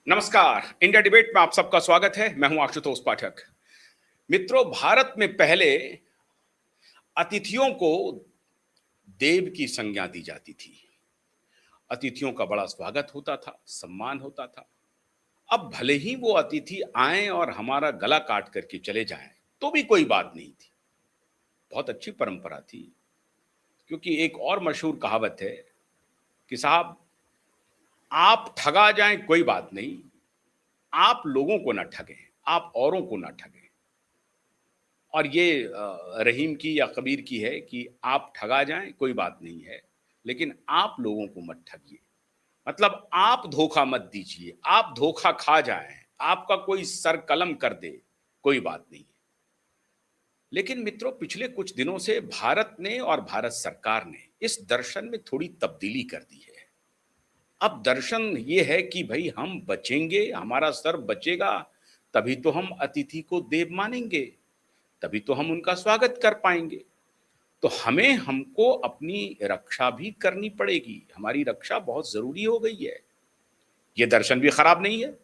नमस्कार। India debate में आप सबका स्वागत है। मैं हूं आशुतोष पाठक। मित्रों, भारत में पहले अतिथियों को देव की संज्ञा दी जाती थी। अतिथियों का बड़ा स्वागत होता था, सम्मान होता था। अब भले ही वो अतिथि आए और हमारा गला काट करके चले जाएं, तो भी कोई बात नहीं थी। बहुत अच्छी परंपरा थी, क्योंकि एक और मशहूर कहावत है कि साहब, आप ठगा जाएं कोई बात नहीं, आप लोगों को ना ठगें, आप औरों को ना ठगें। और ये रहीम की या कबीर की है कि आप ठगा जाएं कोई बात नहीं है, लेकिन आप लोगों को मत ठगिए। मतलब आप धोखा मत दीजिए, आप धोखा खा जाएं, आपका कोई सर कलम कर दे, कोई बात नहीं है। लेकिन मित्रों, पिछले कुछ दिनों से भारत ने और भारत सरकार ने इस दर्शन में थोड़ी तब्दीली कर दी है। अब दर्शन ये है कि भाई हम बचेंगे, हमारा सर बचेगा, तभी तो हम अतिथि को देव मानेंगे, तभी तो हम उनका स्वागत कर पाएंगे। तो हमें हमको अपनी रक्षा भी करनी पड़ेगी। हमारी रक्षा बहुत जरूरी हो गई है। ये दर्शन भी खराब नहीं है,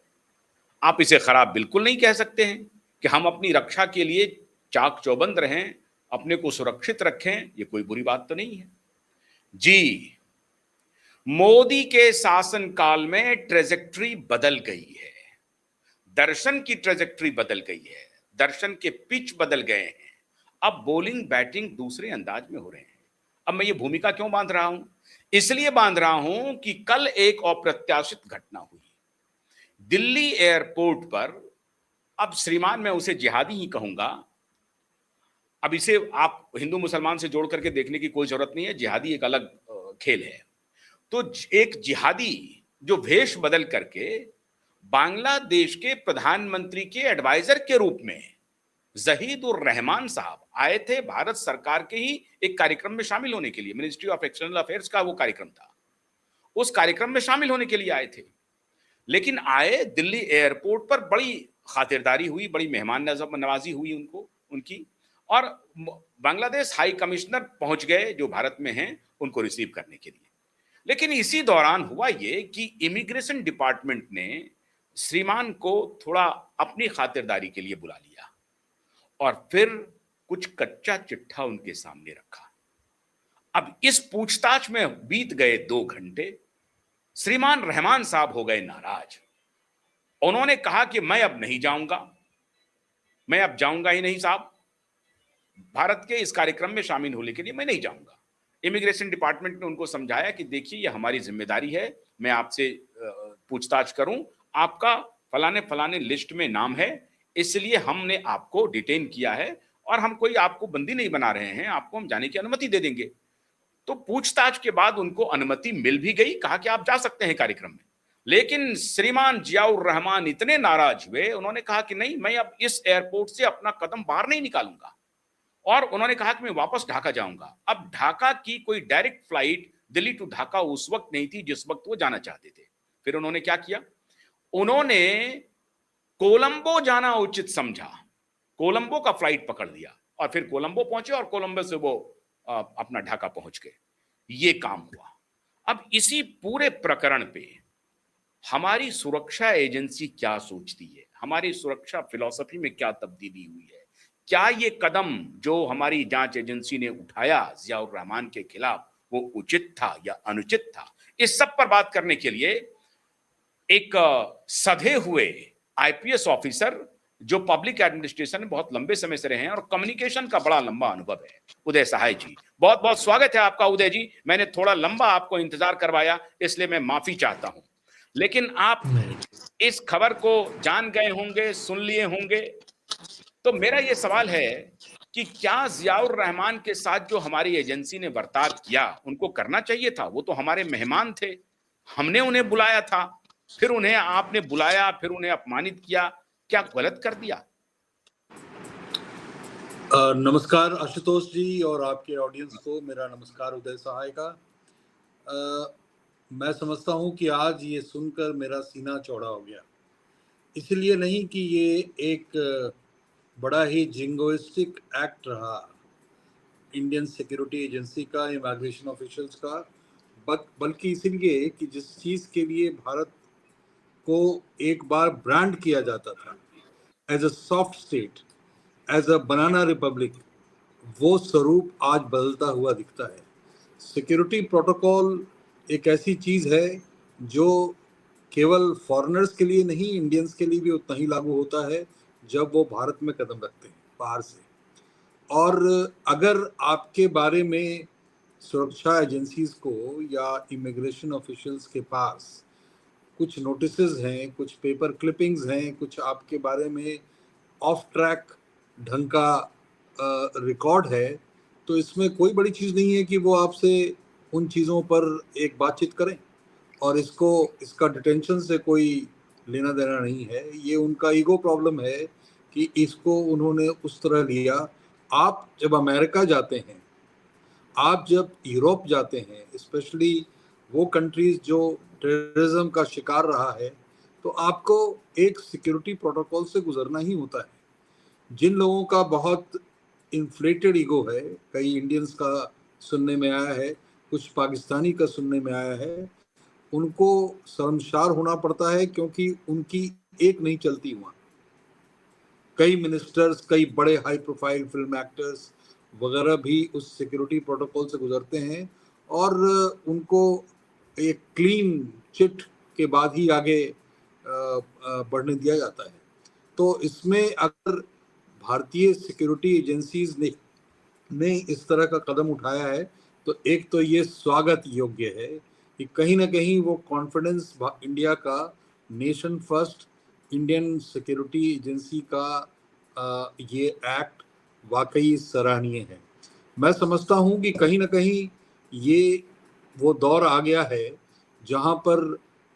आप इसे खराब बिल्कुल नहीं कह सकते हैं कि हम अपनी रक्षा के लिए चाक चौबंद रहें, अपने को सुरक्षित रखें। ये कोई बुरी बात तो नहीं है जी। मोदी के शासन काल में ट्रेजेक्ट्री बदल गई है, दर्शन की ट्रेजेक्ट्री बदल गई है, दर्शन के पिच बदल गए हैं। अब बॉलिंग बैटिंग दूसरे अंदाज में हो रहे हैं। अब मैं ये भूमिका क्यों बांध रहा हूं? इसलिए बांध रहा हूं कि कल एक अप्रत्याशित घटना हुई दिल्ली एयरपोर्ट पर। अब श्रीमान, मैं उसे जिहादी ही कहूंगा। अब इसे आप हिंदू मुसलमान से जोड़ करके देखने की कोई जरूरत नहीं है, जिहादी एक अलग खेल है। तो एक जिहादी जो भेष बदल करके बांग्लादेश के प्रधानमंत्री के एडवाइजर के रूप में जहीद उर रहमान साहब आए थे भारत सरकार के ही एक कार्यक्रम में शामिल होने के लिए। मिनिस्ट्री ऑफ एक्सटर्नल अफेयर्स का वो कार्यक्रम था, उस कार्यक्रम में शामिल होने के लिए आए थे। लेकिन आए दिल्ली एयरपोर्ट पर, बड़ी खातिरदारी हुई, बड़ी मेहमान नवाजी हुई उनको उनकी, और बांग्लादेश हाई कमिश्नर पहुंच गए जो भारत में हैं उनको रिसीव करने के लिए। लेकिन इसी दौरान हुआ ये कि इमिग्रेशन डिपार्टमेंट ने श्रीमान को थोड़ा अपनी खातिरदारी के लिए बुला लिया और फिर कुछ कच्चा चिट्ठा उनके सामने रखा। अब इस पूछताछ में बीत गए 2 घंटे। श्रीमान रहमान साहब हो गए नाराज। उन्होंने कहा कि मैं अब नहीं जाऊंगा, मैं अब जाऊंगा ही नहीं साहब, भारत के इस कार्यक्रम में शामिल होने के लिए मैं नहीं जाऊंगा। इमिग्रेशन डिपार्टमेंट ने उनको समझाया कि देखिए, ये हमारी जिम्मेदारी है, मैं आपसे पूछताछ करूं, आपका फलाने फलाने लिस्ट में नाम है, इसलिए हमने आपको डिटेन किया है और हम कोई आपको बंदी नहीं बना रहे हैं, आपको हम जाने की अनुमति दे देंगे। तो पूछताछ के बाद उनको अनुमति मिल भी गई, कहा कि आप जा सकते हैं कार्यक्रम में। लेकिन श्रीमान जियाउर रहमान इतने नाराज हुए, उन्होंने कहा कि नहीं, मैं अब इस एयरपोर्ट से अपना कदम बाहर नहीं निकालूंगा। और उन्होंने कहा कि मैं वापस ढाका जाऊंगा। अब ढाका की कोई direct flight Delhi to Dhaka उस वक्त नहीं थी जिस वक्त वो जाना चाहते थे। फिर उन्होंने क्या किया? उन्होंने कोलंबो जाना उचित समझा, कोलंबो का फ्लाइट पकड़ लिया और फिर कोलंबो पहुंचे और कोलंबो से वो अपना ढाका पहुंच गए। ये काम हुआ। अब इसी पूरे प्रकरण पे हमारी सुरक्षा एजेंसी क्या सोचती है, हमारी सुरक्षा फिलॉसफी में क्या तब्दीली हुई है, क्या ये कदम जो हमारी जांच एजेंसी ने उठाया जियाउर रहमान के खिलाफ वो उचित था या अनुचित था? इस सब पर बात करने के लिए एक सधे हुए आईपीएस ऑफिसर जो पब्लिक एडमिनिस्ट्रेशन में बहुत लंबे समय से रहे हैं और कम्युनिकेशन का बड़ा लंबा अनुभव है, उदय सहाय जी, बहुत बहुत स्वागत है आपका। उदय जी, मैंने थोड़ा लंबा आपको इंतजार करवाया, इसलिए मैं माफी चाहता हूं। लेकिन आप इस खबर को जान गए होंगे, सुन लिए होंगे। तो मेरा यह सवाल है कि क्या जियाउर रहमान के साथ जो हमारी एजेंसी ने बर्ताव किया, उनको करना चाहिए था? वो तो हमारे मेहमान थे, हमने उन्हें बुलाया था, फिर उन्हें आपने बुलाया, फिर उन्हें अपमानित किया। क्या गलत कर दिया? नमस्कार आशुतोष जी और आपके ऑडियंस को मेरा नमस्कार उदय सहाय का। मैं समझता हूं कि आज ये सुनकर मेरा सीना चौड़ा हो गया, इसलिए नहीं कि ये एक बड़ा ही जिंगोइस्टिक एक्ट रहा इंडियन सिक्योरिटी एजेंसी का, इमिग्रेशन ऑफिशियल्स का, बल्कि इसलिए कि जिस चीज़ के लिए भारत को एक बार ब्रांड किया जाता था as a soft state, as a banana republic, वो स्वरूप आज बदलता हुआ दिखता है। सिक्योरिटी प्रोटोकॉल एक ऐसी चीज है जो केवल फॉरेनर्स के लिए नहीं, इंडियंस के लिए भी उतना ही लागू होता है जब वो भारत में कदम रखते हैं बाहर से। और अगर आपके बारे में सुरक्षा एजेंसीज को या इमिग्रेशन ऑफिशियल्स के पास कुछ नोटिसेस हैं, कुछ पेपर क्लिपिंग्स हैं, कुछ आपके बारे में ऑफ ट्रैक ढंग का रिकॉर्ड है, तो इसमें कोई बड़ी चीज़ नहीं है कि वो आपसे उन चीज़ों पर एक बातचीत करें, और इसका डिटेंशन से कोई लेना देना नहीं है। ये उनका ईगो प्रॉब्लम है कि इसको उन्होंने उस तरह लिया। आप जब अमेरिका जाते हैं, आप जब यूरोप जाते हैं, स्पेशली वो कंट्रीज जो टेररिज्म का शिकार रहा है, तो आपको एक सिक्योरिटी प्रोटोकॉल से गुजरना ही होता है। जिन लोगों का बहुत इन्फ्लेटेड ईगो है, कई इंडियंस का सुनने में आया है, कुछ पाकिस्तानी का सुनने में आया है, उनको शर्मसार होना पड़ता है क्योंकि उनकी एक नहीं चलती वहाँ। कई मिनिस्टर्स, कई बड़े हाई प्रोफाइल फिल्म एक्टर्स वगैरह भी उस सिक्योरिटी प्रोटोकॉल से गुजरते हैं, और उनको एक क्लीन चिट के बाद ही आगे बढ़ने दिया जाता है। तो इसमें अगर भारतीय सिक्योरिटी एजेंसीज ने इस तरह का कदम उठाया है, तो एक तो ये स्वागत योग्य है कि कहीं ना कहीं वो कॉन्फिडेंस इंडिया का, nation first Indian security agency का ये एक्ट वाकई सराहनीय है। मैं समझता हूँ कि कहीं ना कहीं ये वो दौर आ गया है जहाँ पर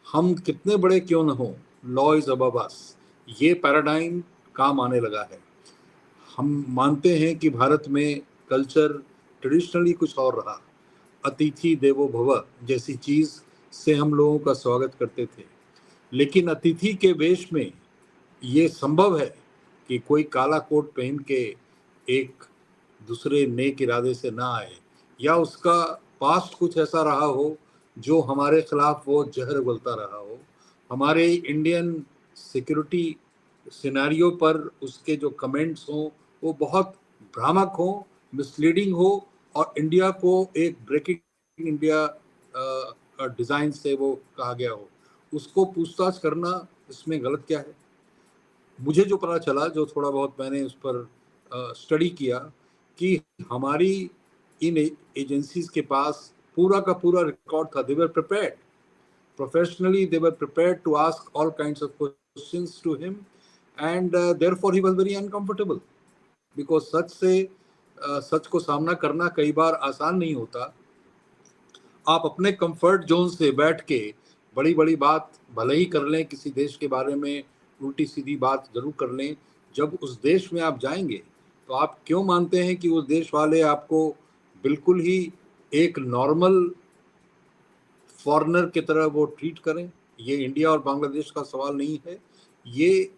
हम कितने बड़े क्यों न हो, लॉ इज अबव अस, ये पैराडाइम काम आने लगा है। हम मानते हैं कि भारत में कल्चर ट्रेडिशनली कुछ और रहा, अतिथि देवो भव जैसी चीज से हम लोगों का स्वागत करते थे, लेकिन अतिथि के वेश में ये संभव है कि कोई काला कोट पहन के एक दूसरे नेक इरादे से ना आए, या उसका पास्ट कुछ ऐसा रहा हो जो हमारे खिलाफ वो जहर उगलता रहा हो। हमारे इंडियन सिक्योरिटी सिनेरियो पर उसके जो कमेंट्स हों वो बहुत भ्रामक हो, मिसलीडिंग हो, और इंडिया को एक ब्रेकिंग इंडिया डिज़ाइन से वो कहा गया हो, उसको पूछताछ करना इसमें गलत क्या है? मुझे जो पता चला, जो थोड़ा बहुत मैंने उस पर स्टडी किया, कि हमारी इन एजेंसीज के पास पूरा का पूरा रिकॉर्ड था। They were prepared professionally, they were prepared to ask all kinds of questions to him, and therefore he was very uncomfortable, because सच को सामना करना कई बार आसान नहीं होता। आप अपने कंफर्ट जोन से बैठ के बड़ी बड़ी बात भले ही कर लें, किसी देश के बारे में उल्टी सीधी बात जरूर कर लें, जब उस देश में आप जाएंगे तो आप क्यों मानते हैं कि उस देश वाले आपको बिल्कुल ही एक नॉर्मल फॉरेनर की तरह वो ट्रीट करें? ये इंडिया और बांग्लादेश का सवाल नहीं है, ये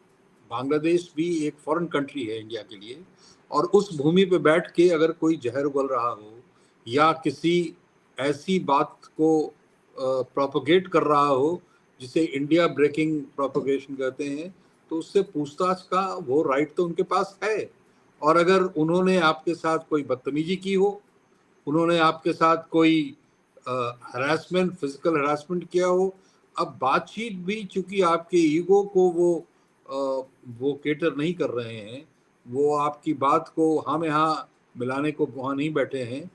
बांग्लादेश भी एक फॉरेन कंट्री है इंडिया के लिए, और उस भूमि पे बैठ के अगर कोई जहर उगल रहा हो या किसी ऐसी बात को प्रोपोगेट कर रहा हो जिसे इंडिया ब्रेकिंग प्रोपोगेशन कहते हैं, तो उससे पूछताछ का वो राइट तो उनके पास है। और अगर उन्होंने आपके साथ कोई बदतमीजी की हो, उन्होंने आपके साथ कोई हरासमेंट, फिजिकल हरासमेंट किया हो, अब बातचीत भी चूंकि आपके ईगो को वो केटर नहीं कर रहे हैं, वो आपकी बात को हाँ में हाँ मिलाने को वहाँ नहीं बैठे हैं,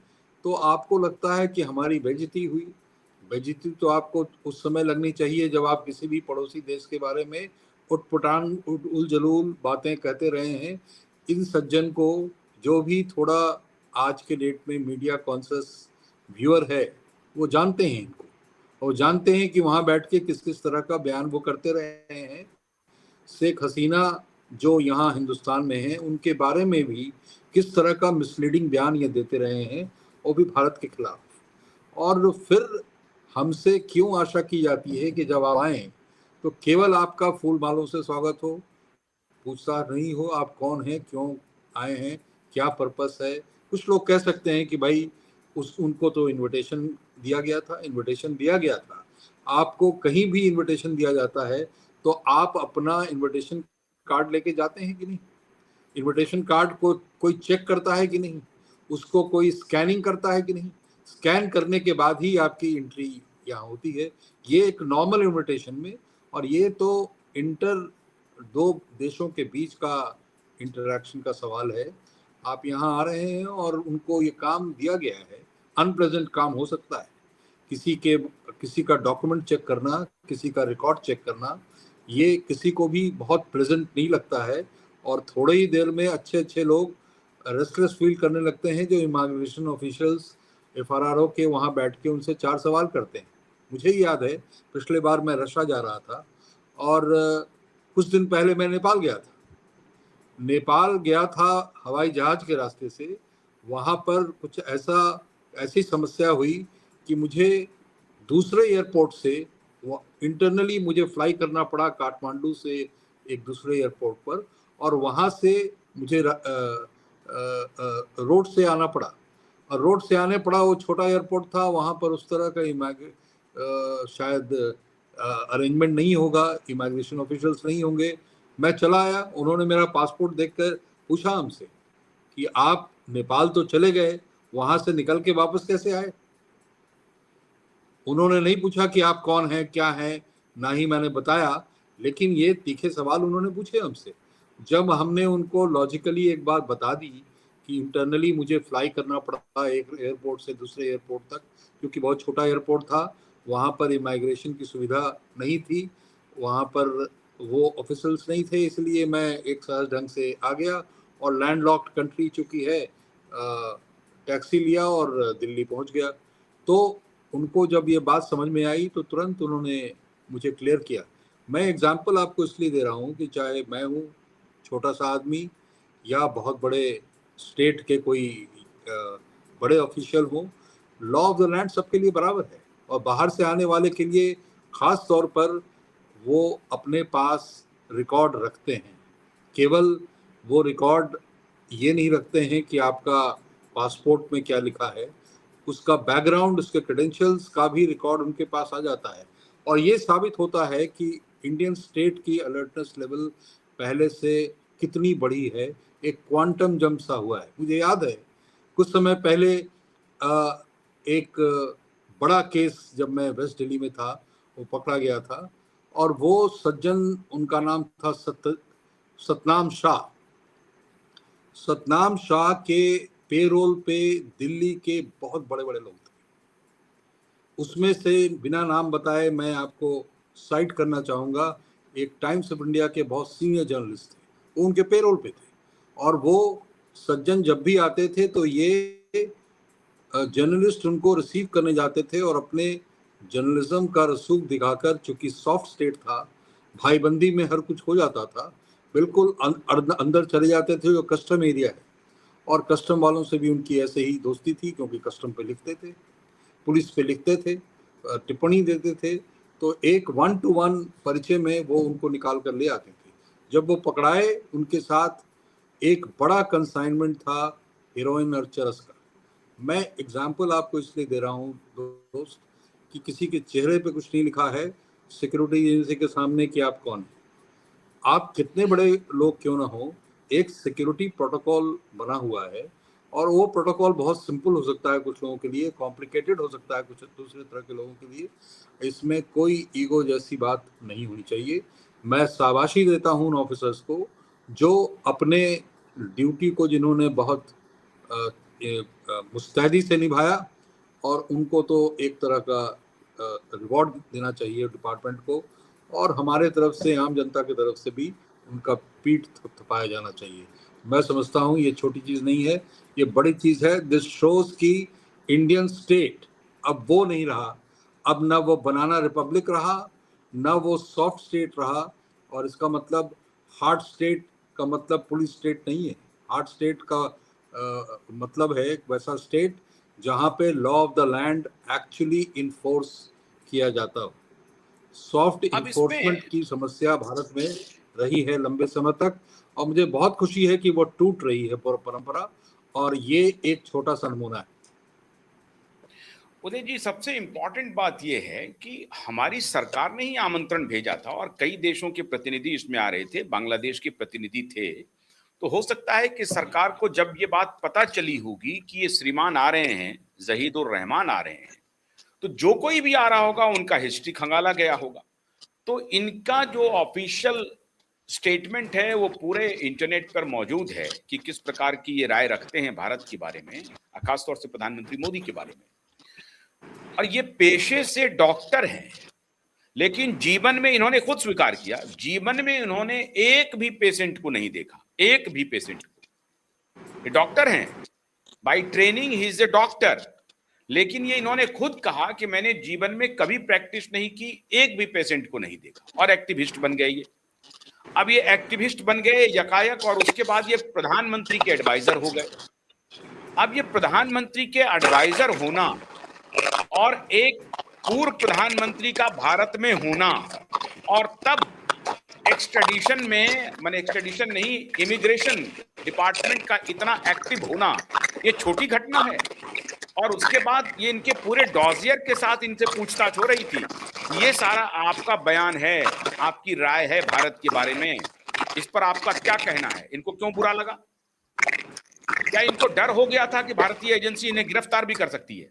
तो आपको लगता है कि हमारी बेइज्जती हुई। बेइज्जती तो आपको उस समय लगनी चाहिए जब आप किसी भी पड़ोसी देश के बारे में उटपटांग उल जलूल बातें कहते रहे हैं। इन सज्जन को, जो भी थोड़ा आज के डेट में मीडिया कॉन्शियस व्यूअर है, वो जानते हैं इनको, और जानते हैं कि वहाँ बैठ के किस किस तरह का बयान वो करते रहे हैं। शेख हसीना जो यहाँ हिंदुस्तान में हैं, उनके बारे में भी किस तरह का मिसलीडिंग बयान ये देते रहे हैं, वो भी भारत के खिलाफ। और फिर हमसे क्यों आशा की जाती है कि जब आप आएँ तो केवल आपका फूल मालों से स्वागत हो, पूछताछ नहीं हो, आप कौन हैं, क्यों आए हैं, क्या पर्पस है। कुछ लोग कह सकते हैं कि भाई उनको तो इनविटेशन दिया गया था। आपको कहीं भी इनविटेशन दिया जाता है तो आप अपना इनविटेशन कार्ड लेके जाते हैं कि नहीं? इनविटेशन कार्ड को कोई चेक करता है कि नहीं? उसको कोई स्कैनिंग करता है कि नहीं? स्कैन करने के बाद ही आपकी एंट्री यहाँ होती है। ये एक नॉर्मल इनविटेशन में, और ये तो दो देशों के बीच का इंटरैक्शन का सवाल है। आप यहाँ आ रहे हैं और उनको ये काम दिया गया है। अनप्लेजेंट काम हो सकता है, किसी का डॉक्यूमेंट चेक करना, किसी का रिकॉर्ड चेक करना, ये किसी को भी बहुत प्रेजेंट नहीं लगता है। और थोड़े ही देर में अच्छे अच्छे लोग रेस्टलेस फील करने लगते हैं, जो इमिग्रेशन ऑफिशियल्स FRRO के वहाँ बैठ के उनसे 4 सवाल करते हैं। मुझे ही याद है, पिछले बार मैं रशिया जा रहा था और कुछ दिन पहले मैं नेपाल गया था। नेपाल गया था हवाई जहाज के रास्ते से। वहाँ पर कुछ ऐसी समस्या हुई कि मुझे दूसरे एयरपोर्ट से इंटरनली मुझे फ्लाई करना पड़ा काठमांडू से एक दूसरे एयरपोर्ट पर, और वहाँ से मुझे रोड से आना पड़ा। और रोड से आने पड़ा, वो छोटा एयरपोर्ट था, वहाँ पर उस तरह का शायद अरेंजमेंट नहीं होगा, इमिग्रेशन ऑफिशियल्स नहीं होंगे। मैं चला आया, उन्होंने मेरा पासपोर्ट देखकर पूछा हमसे कि आप नेपाल तो चले गए, वहां से निकल के वापस कैसे आए? उन्होंने नहीं पूछा कि आप कौन हैं, क्या हैं, ना ही मैंने बताया, लेकिन ये तीखे सवाल उन्होंने पूछे हमसे। जब हमने उनको लॉजिकली एक बात बता दी कि इंटरनली मुझे फ्लाई करना पड़ा एक एयरपोर्ट से दूसरे एयरपोर्ट तक, क्योंकि बहुत छोटा एयरपोर्ट था, वहाँ पर इमिग्रेशन की सुविधा नहीं थी, वहाँ पर वो ऑफिसर्स नहीं थे, इसलिए मैं एक सहज ढंग से आ गया। और लैंडलॉक्ड कंट्री चूँकि है, टैक्सी लिया और दिल्ली पहुँच गया। तो उनको जब ये बात समझ में आई तो तुरंत उन्होंने मुझे क्लियर किया। मैं एग्जांपल आपको इसलिए दे रहा हूँ कि चाहे मैं हूँ छोटा सा आदमी या बहुत बड़े स्टेट के कोई बड़े ऑफिशियल हों, लॉ ऑफ द लैंड सबके लिए बराबर है। और बाहर से आने वाले के लिए खास तौर पर वो अपने पास रिकॉर्ड रखते हैं। केवल वो रिकॉर्ड ये नहीं रखते हैं कि आपका पासपोर्ट में क्या लिखा है, उसका बैकग्राउंड, उसके क्रेडेंशियल्स का भी रिकॉर्ड उनके पास आ जाता है। और ये साबित होता है कि इंडियन स्टेट की अलर्टनेस लेवल पहले से कितनी बढ़ी है। एक क्वांटम जंप सा हुआ है। मुझे याद है कुछ समय पहले एक बड़ा केस, जब मैं वेस्ट दिल्ली में था, वो पकड़ा गया था, और वो सज्जन, उनका नाम था सतनाम शाह। सतनाम शाह के पेरोल पे दिल्ली के बहुत बड़े बड़े लोग थे। उसमें से बिना नाम बताए मैं आपको साइट करना चाहूँगा, एक टाइम्स ऑफ इंडिया के बहुत सीनियर जर्नलिस्ट थे, वो उनके पेरोल पे थे। और वो सज्जन जब भी आते थे तो ये जर्नलिस्ट उनको रिसीव करने जाते थे, और अपने जर्नलिज्म का रसूख दिखाकर, चूंकि सॉफ्ट स्टेट था, भाईबंदी में हर कुछ हो जाता था, बिल्कुल अंदर चले जाते थे, जो कस्टम एरिया है। और कस्टम वालों से भी उनकी ऐसे ही दोस्ती थी, क्योंकि कस्टम पे लिखते थे, पुलिस पे लिखते थे, टिप्पणी देते थे। तो एक 1-to-1 परिचय में वो उनको निकाल कर ले आते थे। जब वो पकड़ाए, उनके साथ एक बड़ा कंसाइनमेंट था हीरोइन और चरस का। मैं एग्जाम्पल आपको इसलिए दे रहा हूँ दोस्त, कि किसी के चेहरे पे कुछ नहीं लिखा है सिक्योरिटी एजेंसी के सामने कि आप कौन हैं। आप कितने बड़े लोग क्यों ना हो, एक सिक्योरिटी प्रोटोकॉल बना हुआ है, और वो प्रोटोकॉल बहुत सिंपल हो सकता है कुछ लोगों के लिए, कॉम्प्लिकेटेड हो सकता है कुछ दूसरे तरह के लोगों के लिए। इसमें कोई ईगो जैसी बात नहीं होनी चाहिए। मैं शाबाशी देता हूँ उन ऑफिसर्स को जो अपने ड्यूटी को, जिन्होंने बहुत मुस्तैदी से निभाया, और उनको तो एक तरह का रिवॉर्ड देना चाहिए डिपार्टमेंट को, और हमारे तरफ से, आम जनता की तरफ से भी उनका पीठ थपथपाया जाना चाहिए। मैं समझता हूँ ये छोटी चीज़ नहीं है, ये बड़ी चीज़ है। दिस शोज की इंडियन स्टेट अब वो नहीं रहा, अब ना वो बनाना रिपब्लिक रहा, ना वो सॉफ्ट स्टेट रहा। और इसका मतलब हार्ड स्टेट का मतलब पुलिस स्टेट नहीं है। हार्ड स्टेट का मतलब है एक वैसा स्टेट जहाँ पे law of the land actually enforce किया जाता हो। सॉफ्ट अब इन्फोर्समेंट इसमें की समस्या भारत में रही है लंबे समय तक, और मुझे बहुत खुशी है कि वो टूट रही है परंपरा, और ये एक छोटा सा नमूना है। उदय जी, सबसे इंपॉर्टेंट बात यह है कि हमारी सरकार ने ही आमंत्रण भेजा था और कई देशों के प्रतिनिधि इसमें आ रहे थे, बांग्लादेश के प्रतिनिधि थे। तो हो सकता है कि सरकार को जब ये बात पता चली होगी कि ये श्रीमान आ रहे हैं, जहीद उर रहमान आ रहे हैं, तो जो कोई भी आ रहा होगा उनका हिस्ट्री खंगाला गया होगा। तो इनका जो ऑफिशियल स्टेटमेंट है वो पूरे इंटरनेट पर मौजूद है कि किस प्रकार की ये राय रखते हैं भारत के बारे में, खासतौर से प्रधानमंत्री मोदी के बारे में। और ये पेशे से डॉक्टर हैं, लेकिन जीवन में इन्होंने खुद स्वीकार किया, जीवन में इन्होंने एक भी पेशेंट को नहीं देखा, एक भी पेशेंट को। ये डॉक्टर हैं, by training he is a doctor, लेकिन ये इन्होंने खुद कहा कि मैंने जीवन में कभी प्रैक्टिस नहीं की, एक भी पेशेंट को नहीं देखा, और एक्टिविस्ट बन गए ये। अब ये एक्टिविस्ट बन गए यकायक, और उसके बाद ये प्रधानमंत्री के एडवाइजर हो गए। अब ये प्रधानमंत्री के एडवाइजर होना और एक पूर्व प्रधानमंत्री का भारत में होना, और तब एक्सट्रेडिशन में, माने एक्सट्रेडिशन नहीं, इमिग्रेशन डिपार्टमेंट का इतना एक्टिव होना, ये छोटी घटना है। और उसके बाद ये इनके पूरे डॉजियर के साथ इनसे पूछताछ हो रही थी। ये सारा आपका बयान है, आपकी राय है भारत के बारे में, इस पर आपका क्या कहना है? इनको क्यों बुरा लगा? क्या इनको डर हो गया था कि भारतीय एजेंसी इन्हें गिरफ्तार भी कर सकती है?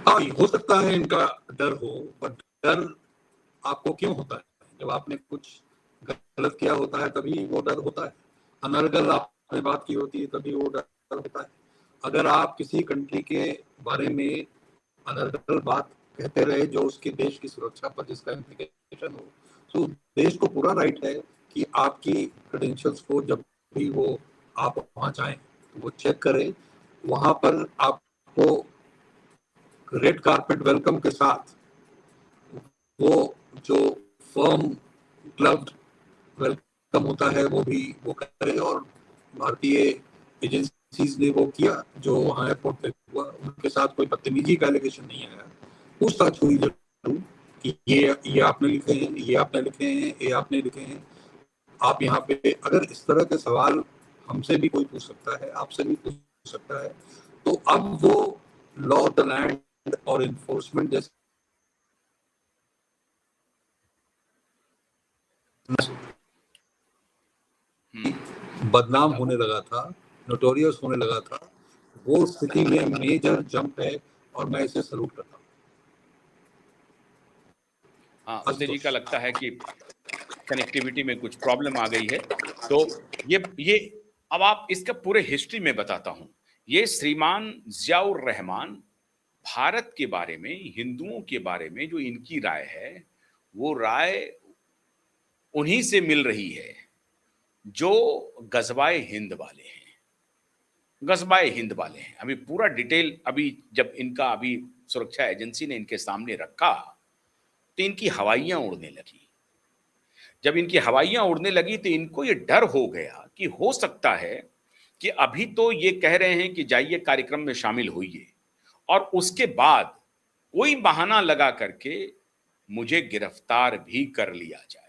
हाँ, हो सकता है इनका डर हो, पर डर आपको क्यों होता है? जब आपने कुछ गलत किया होता है तभी वो डर होता है। अनर्गल आपने बात की होती है तभी वो डर होता है। अगर आप किसी कंट्री के बारे में अनर्गल बात कहते रहे जो उसके देश की सुरक्षा पर जिसका इम्प्लीकेशन हो, तो देश को पूरा राइट है कि आपकी क्रेडेंशियल्स को जब भी वो आप वहां जाएं वो चेक करें। वहां पर आपको रेड कारपेट वेलकम के साथ वो जो फर्म ग्लव्ड वेलकम होता है वो भी वो करे। और भारतीय एजेंसीज ने वो किया जो वहाँ एयरपोर्ट पे हुआ, उनके साथ कोई बदतमीजी का एलिगेशन नहीं आया। पूछताछ हुई जरूर कि ये आपने लिखे हैं, ये आपने लिखे हैं, ये आपने लिखे हैं। आप यहाँ पे अगर इस तरह के सवाल हमसे भी कोई पूछ सकता है, आपसे भी पूछ सकता है, तो अब वो लॉ ऑफ द लैंड और इन्फोर्समेंट जैसे बदनाम होने लगा था, नोटोरियस होने लगा था। वो स्थिति में मेजर जंप है और मैं इसे सलूट करता हूँ। हाँ, उदय जी का लगता है कि कनेक्टिविटी में कुछ प्रॉब्लम आ गई है। तो ये अब आप इसका पूरे हिस्ट्री में बताता हूं। ये श्रीमान जियाउर रहमान भारत के बारे में, हिंदुओं के बारे में जो इनकी राय है, वो राय उन्हीं से मिल रही है जो गजवाए हिंद वाले हैं। गजवाए हिंद वाले हैं। अभी पूरा डिटेल, अभी जब इनका अभी सुरक्षा एजेंसी ने इनके सामने रखा तो इनकी हवाइयां उड़ने लगी। जब इनकी हवाइयां उड़ने लगी तो इनको ये डर हो गया कि हो सकता है कि अभी तो ये कह रहे हैं कि जाइए कार्यक्रम में शामिल होइए, और उसके बाद कोई बहाना लगा करके मुझे गिरफ्तार भी कर लिया जाए।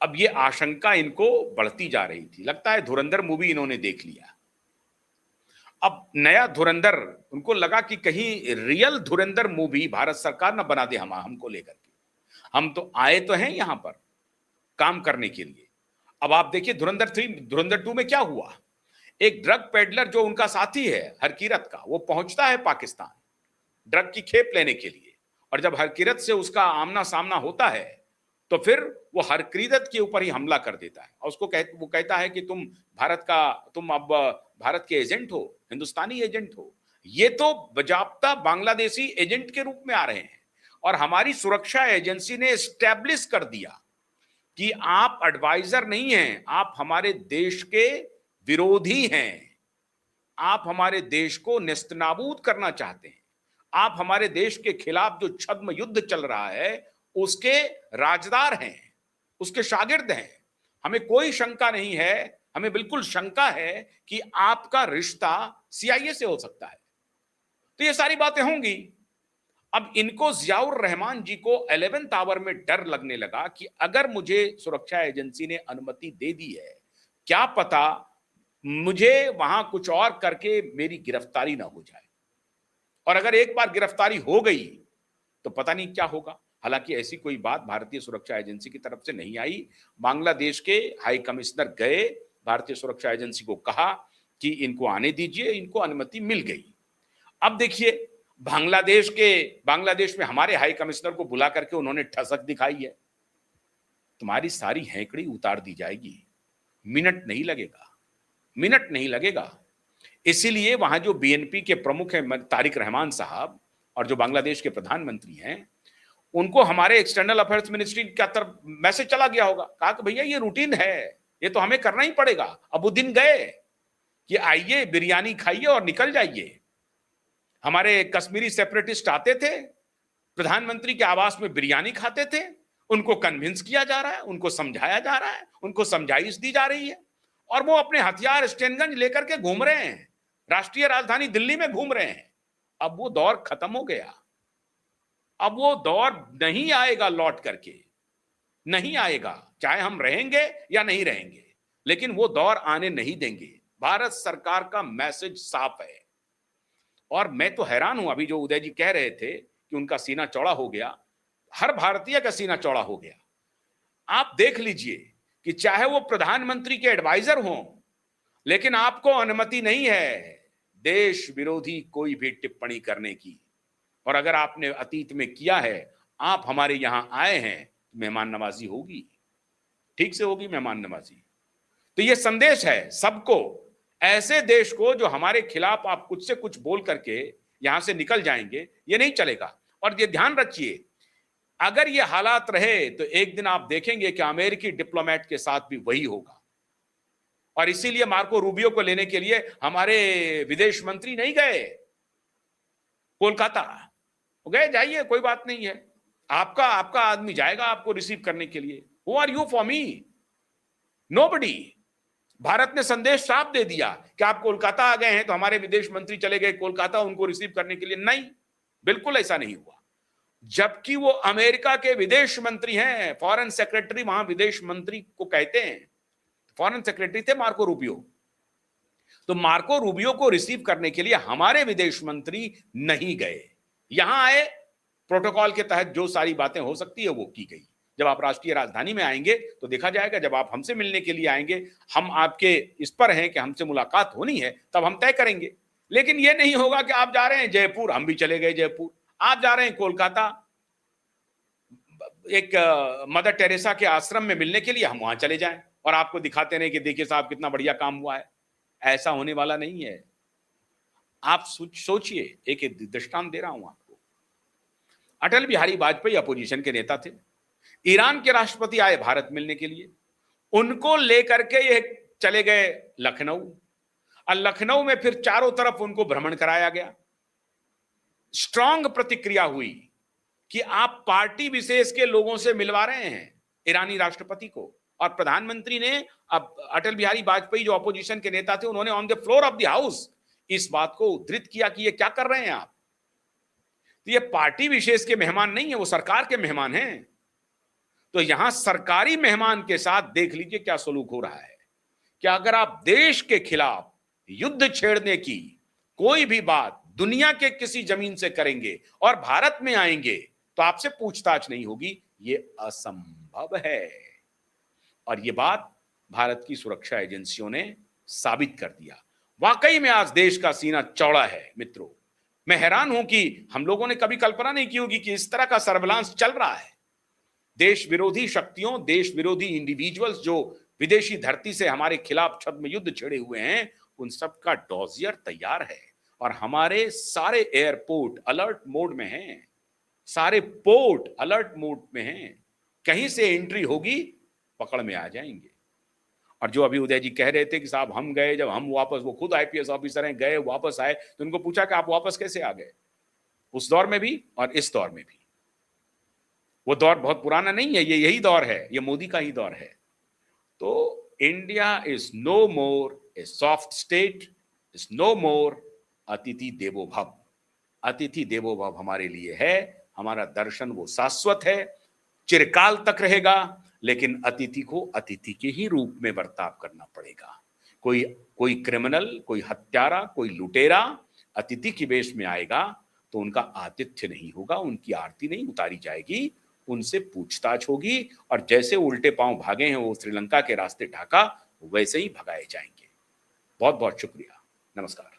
अब ये आशंका इनको बढ़ती जा रही थी। लगता है धुरंधर मूवी इन्होंने देख लिया। अब नया धुरंधर, उनको लगा कि कहीं रियल धुरंधर मूवी भारत सरकार ना बना दे हमको लेकर के। हम तो आए तो हैं यहां पर काम करने के लिए। अब आप देखिए धुरंधर 3, धुरंधर 2 में क्या हुआ। एक ड्रग पेडलर जो उनका साथी है हरकीरत का, वो पहुंचता है पाकिस्तान ड्रग की खेप लेने के लिए, और जब हरकीरत से उसका आमना सामना होता है तो फिर वो हरकीरत के ऊपर ही हमला कर देता है, और वो कहता है कि तुम अब भारत के एजेंट हो, हिंदुस्तानी एजेंट हो। ये तो बजाप्ता बांग्लादेशी एजेंट के रूप में आ रहे हैं, और हमारी सुरक्षा एजेंसी ने एस्टैब्लिश कर दिया कि आप एडवाइजर नहीं हैं, आप हमारे देश के विरोधी हैं। आप हमारे देश को नेस्तनाबूद करना चाहते हैं। आप हमारे देश के खिलाफ जो छद्म युद्ध चल रहा है उसके राजदार हैं, उसके शागिर्द हैं। हमें कोई शंका नहीं है, हमें बिल्कुल शंका है कि आपका रिश्ता सीआईए से हो सकता है। तो ये सारी बातें होंगी। अब इनको जियाउर रहमान जी को 11th आवर में डर लगने लगा कि अगर मुझे सुरक्षा एजेंसी ने अनुमति दे दी है, क्या पता मुझे वहां कुछ और करके मेरी गिरफ्तारी ना हो जाए, और अगर एक बार गिरफ्तारी हो गई तो पता नहीं क्या होगा। हालांकि ऐसी कोई बात भारतीय सुरक्षा एजेंसी की तरफ से नहीं आई। बांग्लादेश के हाई कमिश्नर गए, भारतीय सुरक्षा एजेंसी को कहा कि इनको आने दीजिए, इनको अनुमति मिल गई। अब देखिए, बांग्लादेश में हमारे हाई कमिश्नर को बुला करके उन्होंने ठसक दिखाई है, तुम्हारी सारी हैंकड़ी उतार दी जाएगी, मिनट नहीं लगेगा, मिनट नहीं लगेगा। इसीलिए वहां जो बीएनपी के प्रमुख हैं तारिक रहमान साहब, और जो बांग्लादेश के प्रधानमंत्री हैं, उनको हमारे एक्सटर्नल अफेयर्स मिनिस्ट्री की तरफ मैसेज चला गया होगा, कहा कि भैया ये रूटीन है, ये तो हमें करना ही पड़ेगा। अब वो दिन गए कि आइए बिरयानी खाइए और निकल जाइए। हमारे कश्मीरी सेपरेटिस्ट आते थे, प्रधानमंत्री के आवास में बिरयानी खाते थे, उनको कन्विंस किया जा रहा है, उनको समझाया जा रहा है, उनको समझाइश दी जा रही है, और वो अपने हथियार स्टैनगंज लेकर के घूम रहे हैं, राष्ट्रीय राजधानी दिल्ली में घूम रहे हैं। अब वो दौर खत्म हो गया, अब वो दौर नहीं आएगा लौट करके, नहीं आएगा, चाहे हम रहेंगे या नहीं रहेंगे, लेकिन वो दौर आने नहीं देंगे। भारत सरकार का मैसेज साफ है। और मैं तो हैरान हूं, अभी जो उदय जी कह रहे थे कि उनका सीना चौड़ा हो गया, हर भारतीय का सीना चौड़ा हो गया। आप देख लीजिए कि चाहे वो प्रधानमंत्री के एडवाइजर हों, लेकिन आपको अनुमति नहीं है देश विरोधी कोई भी टिप्पणी करने की। और अगर आपने अतीत में किया है, आप हमारे यहां आए हैं, मेहमान नवाजी होगी, ठीक से होगी मेहमान नवाजी। तो यह संदेश है सबको, ऐसे देश को जो हमारे खिलाफ आप कुछ से कुछ बोल करके यहां से निकल जाएंगे, ये नहीं चलेगा। और ये ध्यान रखिए, अगर ये हालात रहे तो एक दिन आप देखेंगे कि अमेरिकी डिप्लोमेट के साथ भी वही होगा। और इसीलिए मार्को रूबियो को लेने के लिए हमारे विदेश मंत्री नहीं गए कोलकाता, वो गए, जाइए कोई बात नहीं है, आपका आदमी जाएगा आपको रिसीव करने के लिए। Who are you for me? Nobody. Bharat ने संदेश साफ दे दिया कि आप कोलकाता आ गए हैं तो हमारे विदेश मंत्री चले गए कोलकाता उनको रिसीव करने के लिए। नहीं, बिल्कुल ऐसा नहीं हुआ। जबकि वो अमेरिका के विदेश मंत्री हैं, फॉरेन सेक्रेटरी, वहां विदेश मंत्री को कहते हैं, फॉरेन सेक्रेटरी थे मार्को रूबियो। तो मार्को रूबियो को रिसीव करने के लिए हमारे विदेश मंत्री नहीं गए, यहां आए, प्रोटोकॉल के तहत जो सारी बातें हो सकती है वो की गई। जब आप राष्ट्रीय राजधानी में आएंगे तो देखा जाएगा, जब आप हमसे मिलने के लिए आएंगे, हम आपके इस पर हैं कि हमसे मुलाकात होनी है, तब हम तय करेंगे। लेकिन यह नहीं होगा कि आप जा रहे हैं जयपुर, हम भी चले गए जयपुर, आप जा रहे हैं कोलकाता एक मदर टेरेसा के आश्रम में मिलने के लिए, हम वहां चले जाएं और आपको दिखाते रहे कि देखिए साहब कितना बढ़िया काम हुआ है। ऐसा होने वाला नहीं है। आप सोचिए, एक दृष्टांत दे रहा हूं आपको। अटल बिहारी वाजपेयी अपोजिशन के नेता थे, ईरान के राष्ट्रपति आए भारत मिलने के लिए, उनको लेकर के ये चले गए लखनऊ, और लखनऊ में फिर चारों तरफ उनको भ्रमण कराया गया। स्ट्रांग प्रतिक्रिया हुई कि आप पार्टी विशेष के लोगों से मिलवा रहे हैं ईरानी राष्ट्रपति को। और प्रधानमंत्री ने, अब अटल बिहारी वाजपेयी जो अपोजिशन के नेता थे, उन्होंने on the floor of the house इस बात को उद्धृत किया कि ये क्या कर रहे हैं आप, तो ये पार्टी विशेष के मेहमान नहीं है, वो सरकार के मेहमान हैं। तो यहां सरकारी मेहमान के साथ देख लीजिए क्या सलूक हो रहा है कि अगर आप देश के खिलाफ युद्ध छेड़ने की कोई भी बात दुनिया के किसी जमीन से करेंगे और भारत में आएंगे तो आपसे पूछताछ नहीं होगी, ये असंभव है। और ये बात भारत की सुरक्षा एजेंसियों ने साबित कर दिया। वाकई में आज देश का सीना चौड़ा है मित्रों। मैं हैरान हूं कि हम लोगों ने कभी कल्पना नहीं की होगी कि इस तरह का सर्विलांस चल रहा है। देश विरोधी शक्तियों, देश विरोधी इंडिविजुअल्स जो विदेशी धरती से हमारे खिलाफ छद्म युद्ध छेड़े हुए हैं, उन सब का डॉजियर तैयार है। और हमारे सारे एयरपोर्ट अलर्ट मोड में हैं, सारे पोर्ट अलर्ट मोड में हैं। कहीं से एंट्री होगी, पकड़ में आ जाएंगे। और जो अभी उदय जी कह रहे थे कि साहब हम गए, जब हम वापस, वो खुद आईपीएस ऑफिसर हैं, गए वापस आए तो उनको पूछा कि आप वापस कैसे आ गए। उस दौर में भी और इस दौर में भी, वो दौर बहुत पुराना नहीं है, ये यही दौर है, ये मोदी का ही दौर है। तो India is no more a soft state, is no more अतिथि देवो भव। अतिथि देवो भव हमारे लिए है, हमारा दर्शन वो शाश्वत है, चिरकाल तक रहेगा। लेकिन अतिथि को अतिथि के ही रूप में बर्ताव करना पड़ेगा, कोई कोई क्रिमिनल, कोई हत्यारा, कोई लुटेरा अतिथि के वेश में आएगा तो उनका आतिथ्य नहीं होगा, उनकी आरती नहीं उतारी जाएगी, उनसे पूछताछ होगी और जैसे उल्टे पांव भागे हैं वो श्रीलंका के रास्ते ढाका, वैसे ही भगाए जाएंगे। बहुत बहुत शुक्रिया। नमस्कार।